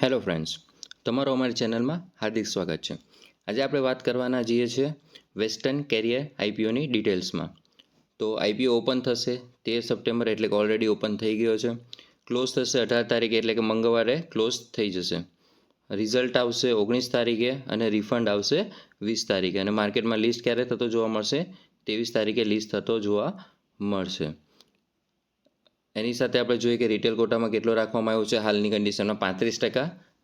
Hello friends, તમારો અમારી ચેનલમાં હાર્દિક સ્વાગત છે. આજે આપણે વાત કરવાના જઈએ છીએ વેસ્ટર્ન કેરિયર આઈપીઓની ડિટેલ્સમાં. તો આઈપીઓ ઓપન થશે 13 સપ્ટેમ્બર એટલે કે ઓલરેડી ઓપન થઈ ગયો છે. ક્લોઝ થશે 18 તારીખે એટલે કે મંગળવારે ક્લોઝ થઈ જશે. રિઝલ્ટ આવશે 19 તારીખે અને રિફંડ આવશે 20 તારીખે અને માર્કેટમાં લિસ્ટ ક્યારે થતો જોવા મળશે? 23 તારીખે લિસ્ટ થતો જોવા મળશે. એની સાથે આપણે જોઈએ કે રિટેલ કોટામાં કેટલો રાખવામાં આવ્યો છે. હાલની કન્ડિશનમાં 35%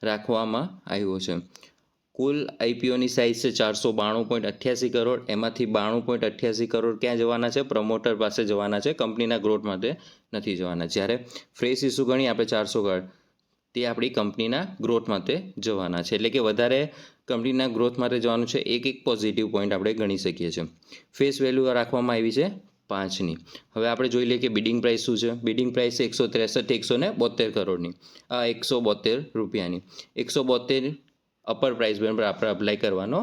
રાખવામાં આવ્યો છે. કુલ આઈપીઓની સાઇઝ છે 492.88 કરોડ. એમાંથી 92.88 કરોડ ક્યાં જવાના છે? પ્રમોટર પાસે જવાના છે, કંપનીના ગ્રોથ માટે નથી જવાના. જ્યારે ફ્રેશ ઇસ્યુ ગણી આપણે 400 કરોડ, તે આપણી કંપનીના ગ્રોથ માટે જવાના છે. એટલે કે વધારે કંપનીના ગ્રોથ માટે જવાનું છે. એક પોઝિટિવ પોઈન્ટ આપણે ગણી શકીએ છીએ. ફેસ વેલ્યુ રાખવામાં આવી છે 5ની. હવે આપણે જોઈ લઈએ કે બિડિંગ પ્રાઇસ શું છે. બિડિંગ પ્રાઇસ છે 173 કરોડની, 172 રૂપિયાની. 172 અપર પ્રાઇસ બેન્ડ પર આપણે અપ્લાય કરવાનો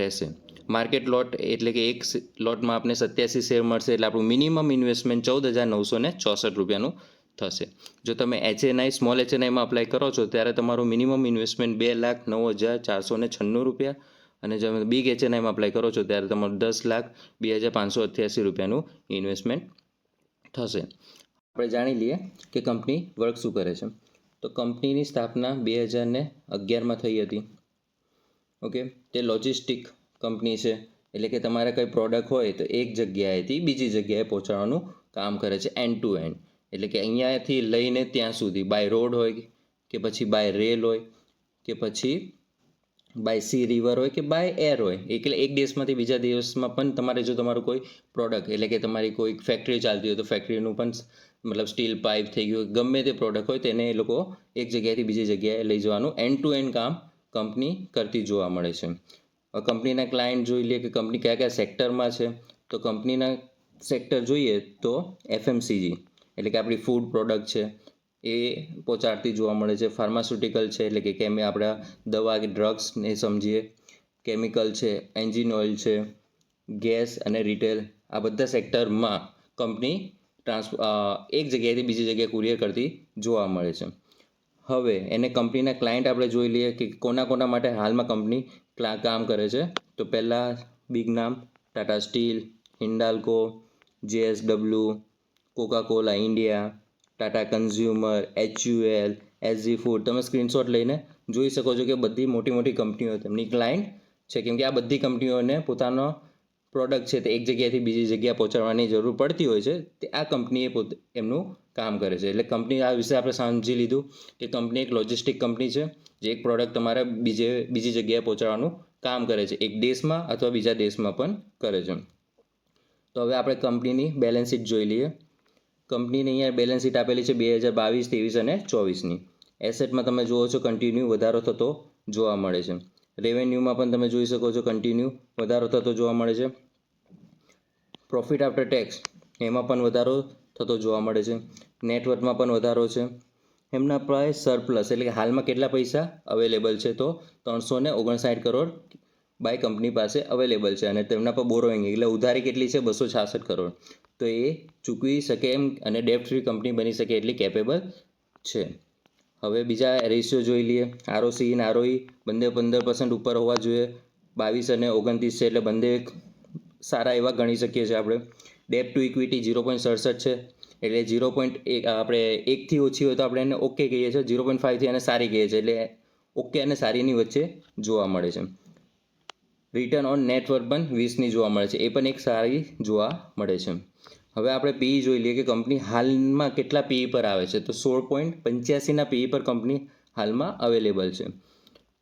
રહેશે. માર્કેટ લોટ એટલે કે એક લોટમાં આપણે 87 શેર મળશે એટલે આપણું મિનિમમ ઇન્વેસ્ટમેન્ટ 14,964 રૂપિયાનું થશે. જો તમે એચએનઆઈ સ્મોલ એચએનઆઈમાં અપ્લાય કરો છો ત્યારે તમારું મિનિમમ ઇન્વેસ્ટમેન્ટ 2,09,496 રૂપિયા અને જો તમે બિગ એચએનઆઈમાં અપ્લાય કરો છો ત્યારે તમારું 10,02,588 રૂપિયાનું ઇન્વેસ્ટમેન્ટ થશે. આપણે જાણી લઈએ કે કંપની વર્ક શું કરે છે. તો કંપનીની સ્થાપના 2011માં થઈ હતી. ઓકે, તે લોજિસ્ટિક કંપની છે. એટલે કે તમારે કંઈ પ્રોડક્ટ હોય તો એક જગ્યાએથી બીજી જગ્યાએ પહોંચાડવાનું કામ કરે છે, એન્ડ ટુ એન્ડ. એટલે કે અહીંયાથી લઈને ત્યાં સુધી, બાય રોડ હોય કે પછી બાય રેલ હોય કે પછી બાય સી રિવર હોય કે બાય એર હોય. એટલે એક દેશમાંથી બીજા દેશમાં પણ તમારે જો તમારું કોઈ પ્રોડક્ટ એટલે કે તમારી કોઈ ફેક્ટરી ચાલતી હોય તો ફેક્ટરીનું પણ મતલબ સ્ટીલ પાઇપ થઈ ગયું, ગમે તે પ્રોડક્ટ હોય તેને એ લોકો એક જગ્યાએથી બીજી જગ્યાએ લઈ જવાનું એન્ડ ટુ એન્ડ કામ કંપની કરતી જોવા મળે છે. કંપનીના ક્લાયન્ટ જોઈ લઈએ કે કંપની કયા કયા સેક્ટરમાં છે. તો કંપનીના સેક્ટર જોઈએ તો એફએમસીજી એટલે કે આપણી ફૂડ પ્રોડક્ટ છે એ પહોંચાડતી જોવા મળે છે. ફાર્માસ્યુટિકલ છે એટલે કે આપણા દવા કે ડ્રગ્સને સમજીએ. કેમિકલ છે, એન્જિન ઓઇલ છે, ગેસ અને રિટેલ, આ બધા સેક્ટરમાં કંપની એક જગ્યાએથી બીજી જગ્યાએ કુરિયર કરતી જોવા મળે છે. હવે એને કંપનીના ક્લાયન્ટ આપણે જોઈ લઈએ કે કોના માટે હાલમાં કંપની કામ કરે છે. તો પહેલાં બિગ નામ Tata Steel, Hindalco, JSW, Coca Cola India, Tata Consumer, HUL, SG food. તમે સ્ક્રીનશોટ લઈને જોઈ શકો છો કે બધી મોટી મોટી કંપનીઓ તેમની ક્લાયન્ટ છે. કેમ કે આ બધી કંપનીઓને પોતાનો પ્રોડક્ટ છે તે એક જગ્યાએથી બીજી જગ્યાએ પહોંચાડવાની જરૂર પડતી હોય છે. તે આ કંપનીએ એમનું કામ કરે છે. એટલે કંપની આ વિશે આપણે સમજી લીધું કે કંપની એક લોજિસ્ટિક કંપની છે જે એક પ્રોડક્ટ તમારે બીજી જગ્યાએ પહોંચાડવાનું કામ કરે છે. એક દેશમાં અથવા બીજા દેશમાં પણ કરે છે. તો હવે આપણે કંપનીની બેલેન્સ શીટ જોઈ લઈએ. કંપનીની અહીંયા બેલેન્સ શીટ આપેલી છે 2022, 23 અને 24ની. એસેટમાં તમે જુઓ છો કન્ટિન્યુ વધારો થતો જોવા મળે છે. રેવન્યુમાં પણ તમે જોઈ શકો છો કન્ટિન્યુ વધારો થતો જોવા મળે છે. પ્રોફિટ આફ્ટર ટેક્સ એમાં પણ વધારો થતો જોવા મળે છે. નેટવર્થમાં પણ વધારો છે. એમના પ્રાઇસ સરપ્લસ એટલે કે હાલમાં કેટલા પૈસા અવેલેબલ છે? તો 359 કરોડ બાય કંપની પાસે અવેલેબલ છે અને તેમના પર બોરોઈંગ એટલે ઉધારી કેટલી છે? 266 કરોડ. તો એ ચૂકવી શકે એમ અને ડેપ્ટ ફ્રી કંપની બની શકે એટલી કેપેબલ છે. હવે બીજા રેશિયો જોઈ લઈએ. આરઓસી અને આરઓઈ બંને 15% ઉપર હોવા જોઈએ. 22 અને 29 છે એટલે બંને સારા એવા ગણી શકીએ છીએ આપણે. ડેપ ટુ ઇક્વિટી 0.67 છે એટલે 0.1 આપણે 1થી ઓછી હોય તો આપણે એને ઓકે કહીએ છીએ. 0.5થી એને સારી કહીએ છીએ. એટલે ઓકે અને સારીની વચ્ચે જોવા મળે છે. રિટર્ન ઓન નેટવર્થ પણ 20ની જોવા મળે છે. એ પણ એક સારી જોવા મળે છે. હવે આપણે પીઈ જોઈ લઈએ કે કંપની હાલમાં કેટલા પીઈ પર આવે છે. તો 16.85ના પીઈ પર કંપની હાલમાં અવેલેબલ છે.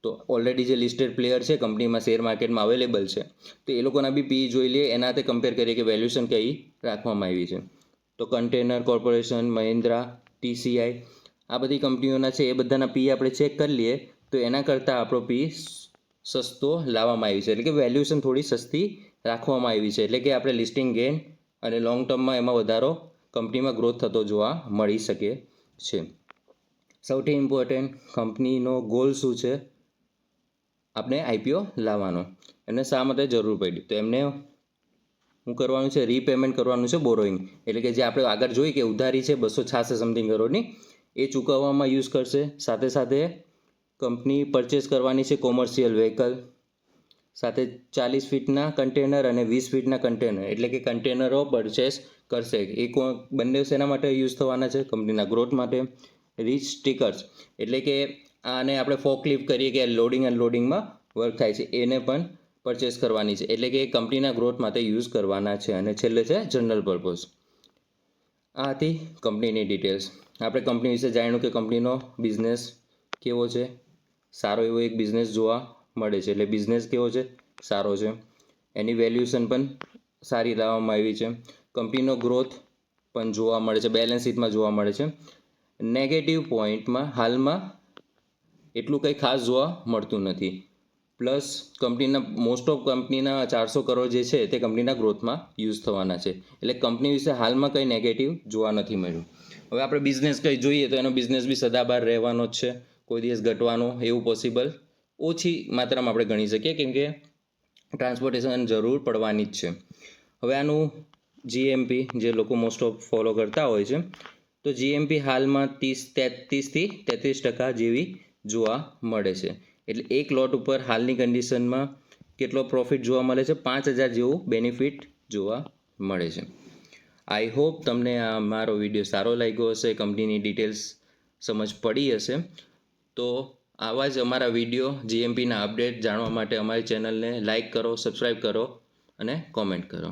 તો ઓલરેડી જે લિસ્ટેડ પ્લેયર છે કંપનીમાં શેર માર્કેટમાં અવેલેબલ છે તો એ લોકોના બી પીઈ જોઈ લઈએ. એના હાથે કમ્પેર કરીએ કે વેલ્યુએશન કઈ રાખવામાં આવી છે. તો કન્ટેનર કોર્પોરેશન, મહિન્દ્રા, ટીસીઆઈ આ બધી કંપનીઓના છે એ બધાના પીઈ આપણે ચેક કરી લઈએ તો એના કરતાં આપણો પીઈ સસ્તો લાવવામાં આવી છે. એટલે કે વેલ્યુએશન થોડી સસ્તી રાખવામાં આવી છે. એટલે કે આપણે લિસ્ટિંગ ગેઇન અને લોંગ ટર્મમાં એમાં વધારો કંપનીમાં ગ્રોથ થતો જોવા મળી શકે છે. સૌથી ઇમ્પોર્ટન્ટ કંપનીનો ગોલ શું છે? આપણે આઈપીઓ લાવવાનો. એમને શા માટે જરૂર પડી? તો એમને શું કરવાનું છે? રીપેમેન્ટ કરવાનું છે બોરોઈંગ. એટલે કે જે આપણે આગળ જોઈ કે ઉધારી છે 266 સમથિંગ કરોડની એ ચૂકવવામાં યુઝ કરશે. સાથે સાથે કંપની પરચેસ કરવાની છે કોમર્શિયલ વ્હીકલ, સાથે 40 ફીટના કન્ટેનર અને 20 ફીટના કન્ટેનર એટલે કે કન્ટેનરો પરચેસ કરશે. બંને શેના માટે યુઝ થવાના છે? કંપનીના ગ્રોથ માટે. રીચ સ્ટીકર્સ એટલે કે આને આપણે ફોકલિફ્ટ કરીએ કે લોડિંગ અનલોડિંગમાં વર્ક થાય છે, એને પણ પરચેસ કરવાની છે, એટલે કે કંપનીના ગ્રોથ માટે યુઝ કરવાના છે. અને છેલ્લે છે જનરલ પર્પઝ. આ હતી કંપનીની ડિટેલ્સ. આપણે કંપની વિશે જાણ્યું કે કંપનીનો બિઝનેસ કેવો છે, સારો એવો એક બિઝનેસ જોવા મળે છે. એટલે બિઝનેસ કેવો છે? સારો છે. એની વેલ્યુએશન પણ સારી લાવવામાં આવી છે. કંપનીનો ગ્રોથ પણ જોવા મળે છે, બેલેન્સ શીટમાં જોવા મળે છે. નેગેટિવ પોઈન્ટમાં હાલમાં એટલું કંઈ ખાસ જોવા મળતું નથી. પ્લસ કંપનીના મોસ્ટ ઓફ કંપનીના 400 કરોડ જે છે તે કંપનીના ગ્રોથમાં યુઝ થવાના છે. એટલે કંપની વિશે હાલમાં કંઈ નેગેટિવ જોવા નથી મળ્યું. હવે આપણે બિઝનેસ કંઈ જોઈએ તો એનો બિઝનેસ બી સદાબહાર રહેવાનો જ છે, કોઈ દિવસ ઘટવાનો એવું પોસિબલ ઓછી માત્રામાં આપણે ગણી શકીએ, કેમ કે ટ્રાન્સપોર્ટેશન જરૂર પડવાની જ છે. હવે આનું જીએમપી જે લોકો મોસ્ટ ઓફ ફોલો કરતા હોય છે, તો જીએમપી હાલમાં 30થી 33% જેવી જોવા મળે છે. એટલે એક લોટ ઉપર હાલની કન્ડિશનમાં કેટલો પ્રોફિટ જોવા મળે છે? 5000 જેવું બેનિફિટ જોવા મળે છે. આઈ હોપ તમને આ મારો વિડીયો સારો લાગ્યો હશે, કંપનીની ડિટેલ્સ સમજ પડી હશે. તો આવા જ અમારા વિડીયો જીએમપીના અપડેટ જાણવા માટે અમારી ચેનલને લાઇક કરો, સબસ્ક્રાઈબ કરો અને કોમેન્ટ કરો.